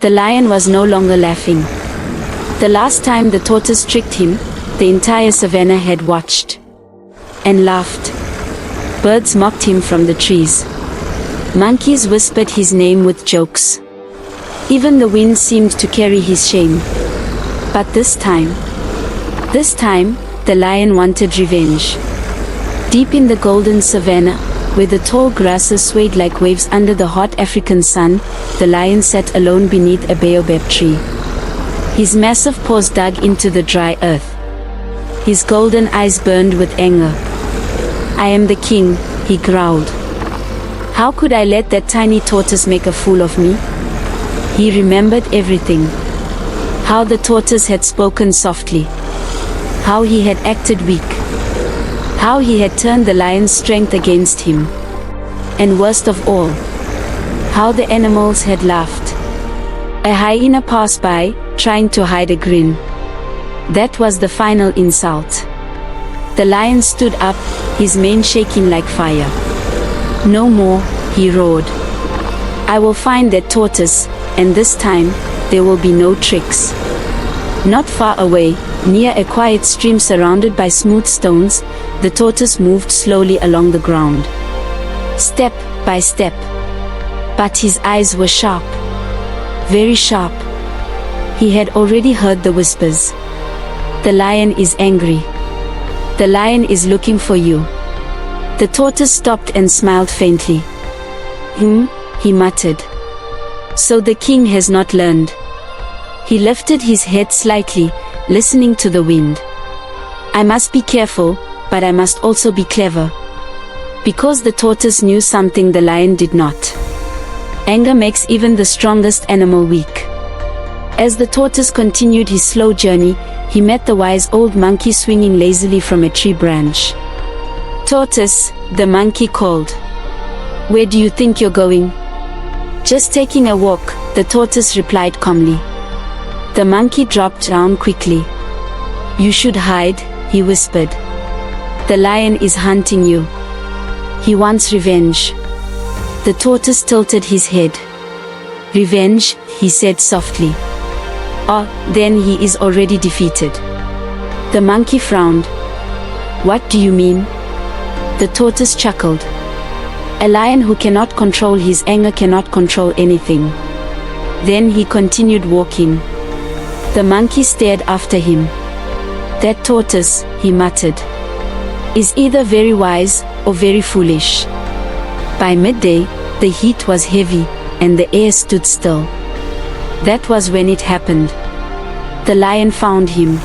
The lion was no longer laughing. The last time the tortoise tricked him, the entire savannah had watched and laughed. Birds mocked him from the trees. Monkeys whispered his name with jokes. Even the wind seemed to carry his shame. But this time, the lion wanted revenge. Deep in the golden savannah, where the tall grasses swayed like waves under the hot African sun, the lion sat alone beneath a baobab tree. His massive paws dug into the dry earth. His golden eyes burned with anger. "I am the king," he growled. "How could I let that tiny tortoise make a fool of me?" He remembered everything. How the tortoise had spoken softly. How he had acted weak. How he had turned the lion's strength against him. And worst of all, how the animals had laughed. A hyena passed by, trying to hide a grin. That was the final insult. The lion stood up, his mane shaking like fire. "No more," he roared. "I will find that tortoise, and this time, there will be no tricks." Not far away, near a quiet stream surrounded by smooth stones, the tortoise moved slowly along the ground. Step by step. But his eyes were sharp. Very sharp. He had already heard the whispers. "The lion is angry. The lion is looking for you." The tortoise stopped and smiled faintly. He muttered. "So the king has not learned." He lifted his head slightly, listening to the wind. "I must be careful, but I must also be clever." Because the tortoise knew something the lion did not. Anger makes even the strongest animal weak. As the tortoise continued his slow journey, he met the wise old monkey swinging lazily from a tree branch. "Tortoise," the monkey called. "Where do you think you're going?" "Just taking a walk," the tortoise replied calmly. The monkey dropped down quickly. "You should hide," he whispered. "The lion is hunting you. He wants revenge." The tortoise tilted his head. "Revenge," he said softly. "Oh, then he is already defeated." The monkey frowned. "What do you mean?" The tortoise chuckled. "A lion who cannot control his anger cannot control anything." Then he continued walking. The monkey stared after him. "That tortoise," he muttered, "is either very wise or very foolish." By midday, the heat was heavy, and the air stood still. That was when it happened. The lion found him.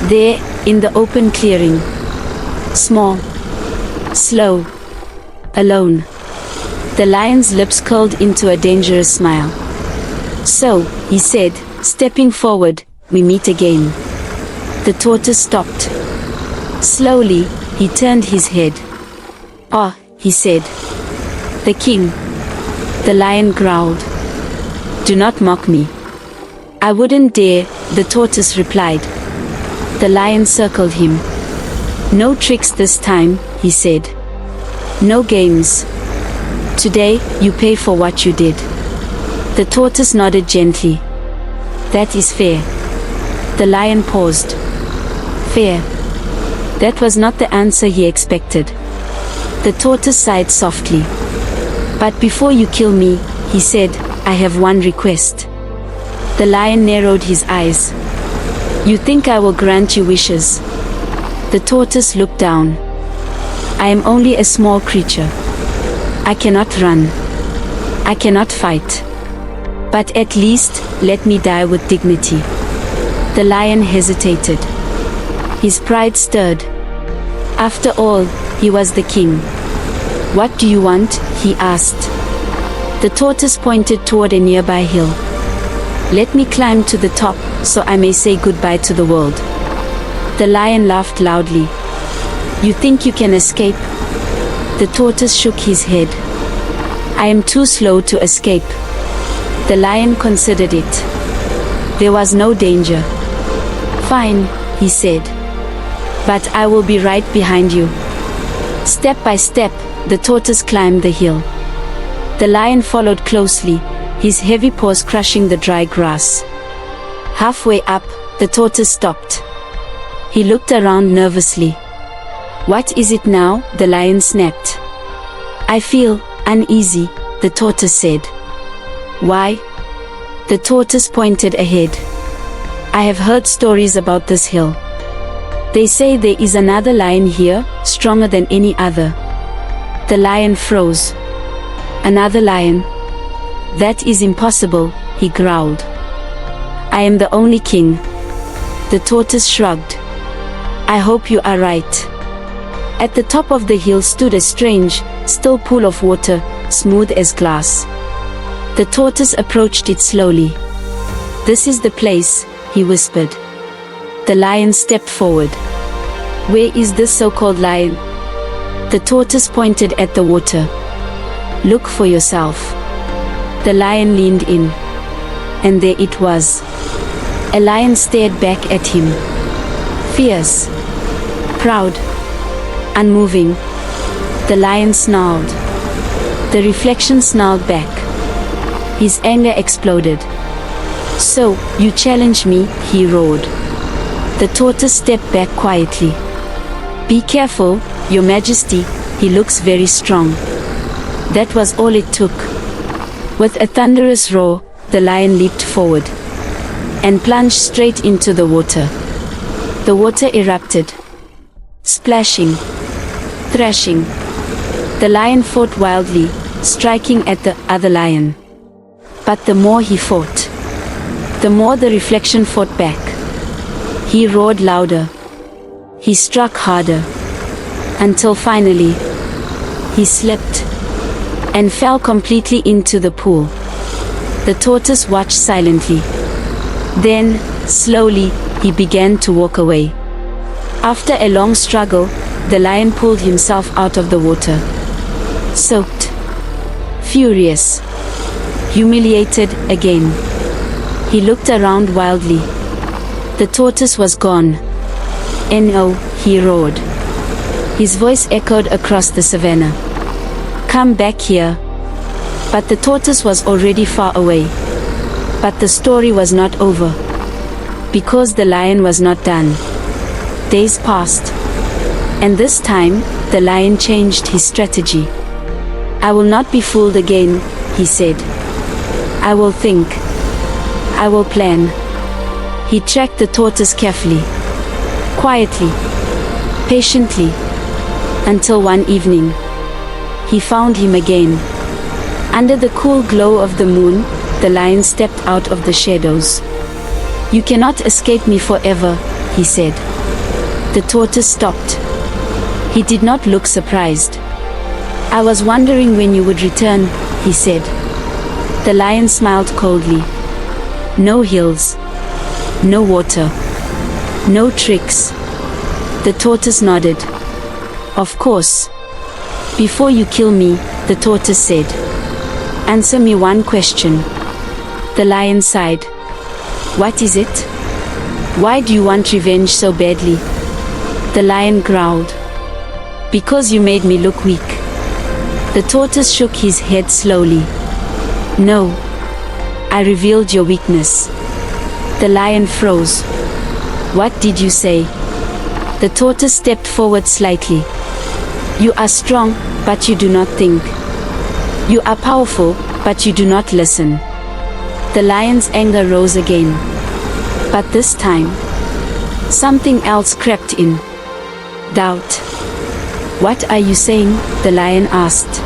There, in the open clearing. Small. Slow. Alone. The lion's lips curled into a dangerous smile. "So," he said, stepping forward, "we meet again." The tortoise stopped. Slowly, he turned his head. "Ah," he said. "The king." The lion growled. "Do not mock me." "I wouldn't dare," the tortoise replied. The lion circled him. "No tricks this time," he said. "No games. Today, you pay for what you did." The tortoise nodded gently. "That is fair." The lion paused. Fair. That was not the answer he expected. The tortoise sighed softly. "But before you kill me," he said, "I have one request." The lion narrowed his eyes. "You think I will grant you wishes?" The tortoise looked down. "I am only a small creature. I cannot run. I cannot fight. But at least, let me die with dignity." The lion hesitated. His pride stirred. After all, he was the king. "What do you want?" he asked. The tortoise pointed toward a nearby hill. "Let me climb to the top, so I may say goodbye to the world." The lion laughed loudly. "You think you can escape?" The tortoise shook his head. "I am too slow to escape." The lion considered it. There was no danger. "Fine," he said. "But I will be right behind you." Step by step, the tortoise climbed the hill. The lion followed closely, his heavy paws crushing the dry grass. Halfway up, the tortoise stopped. He looked around nervously. "What is it now?" the lion snapped. "I feel uneasy," the tortoise said. "Why?" The tortoise pointed ahead. "I have heard stories about this hill. They say there is another lion here, stronger than any other." The lion froze. "Another lion? That is impossible," he growled. "I am the only king." The tortoise shrugged. "I hope you are right." At the top of the hill stood a strange, still pool of water, smooth as glass. The tortoise approached it slowly. "This is the place," he whispered. The lion stepped forward. "Where is this so-called lion?" The tortoise pointed at the water. "Look for yourself." The lion leaned in. And there it was. A lion stared back at him. Fierce. Proud. Unmoving. The lion snarled. The reflection snarled back. His anger exploded. "So, you challenge me," he roared. The tortoise stepped back quietly. "Be careful, Your Majesty, he looks very strong." That was all it took. With a thunderous roar, the lion leaped forward and plunged straight into the water. The water erupted, splashing, thrashing. The lion fought wildly, striking at the other lion. But the more he fought, the more the reflection fought back. He roared louder. He struck harder. Until finally, he slipped and fell completely into the pool. The tortoise watched silently. Then, slowly, he began to walk away. After a long struggle, the lion pulled himself out of the water. Soaked. Furious. Humiliated again. He looked around wildly. The tortoise was gone. "No," he roared. His voice echoed across the savannah. "Come back here." But the tortoise was already far away. But the story was not over. Because the lion was not done. Days passed. And this time, the lion changed his strategy. "I will not be fooled again," he said. "I will think. I will plan." He tracked the tortoise carefully. Quietly. Patiently. Until one evening, he found him again. Under the cool glow of the moon, the lion stepped out of the shadows. "You cannot escape me forever," he said. The tortoise stopped. He did not look surprised. "I was wondering when you would return," he said. The lion smiled coldly. "No hills. No water. No tricks." The tortoise nodded. "Of course. Before you kill me," the tortoise said, "answer me one question." The lion sighed. "What is it? Why do you want revenge so badly?" The lion growled. "Because you made me look weak." The tortoise shook his head slowly. "No. I revealed your weakness." The lion froze. "What did you say?" The tortoise stepped forward slightly. "You are strong, but you do not think. You are powerful, but you do not listen." The lion's anger rose again. But this time, something else crept in. Doubt. "What are you saying?" the lion asked.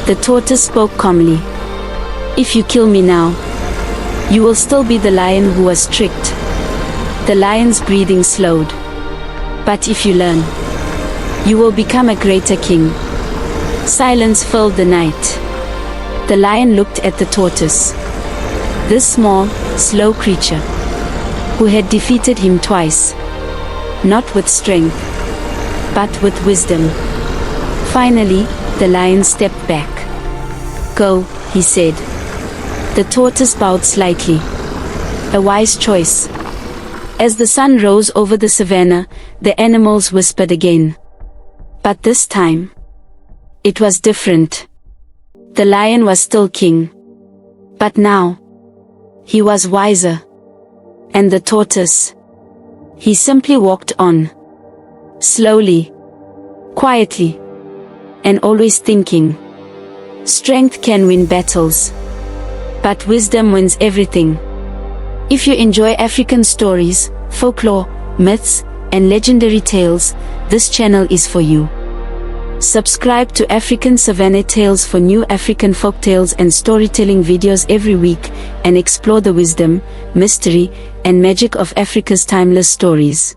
The tortoise spoke calmly. "If you kill me now, you will still be the lion who was tricked." The lion's breathing slowed. "But if you learn, you will become a greater king." Silence filled the night. The lion looked at the tortoise. This small, slow creature, who had defeated him twice. Not with strength, but with wisdom. Finally, the lion stepped back. "Go," he said. The tortoise bowed slightly. A wise choice. As the sun rose over the savannah, the animals whispered again. But this time, it was different. The lion was still king. But now, he was wiser. And the tortoise? He simply walked on. Slowly. Quietly. And always thinking. Strength can win battles. But wisdom wins everything. If you enjoy African stories, folklore, myths, and legendary tales, this channel is for you. Subscribe to African Savannah Tales for new African folktales and storytelling videos every week, and explore the wisdom, mystery, and magic of Africa's timeless stories.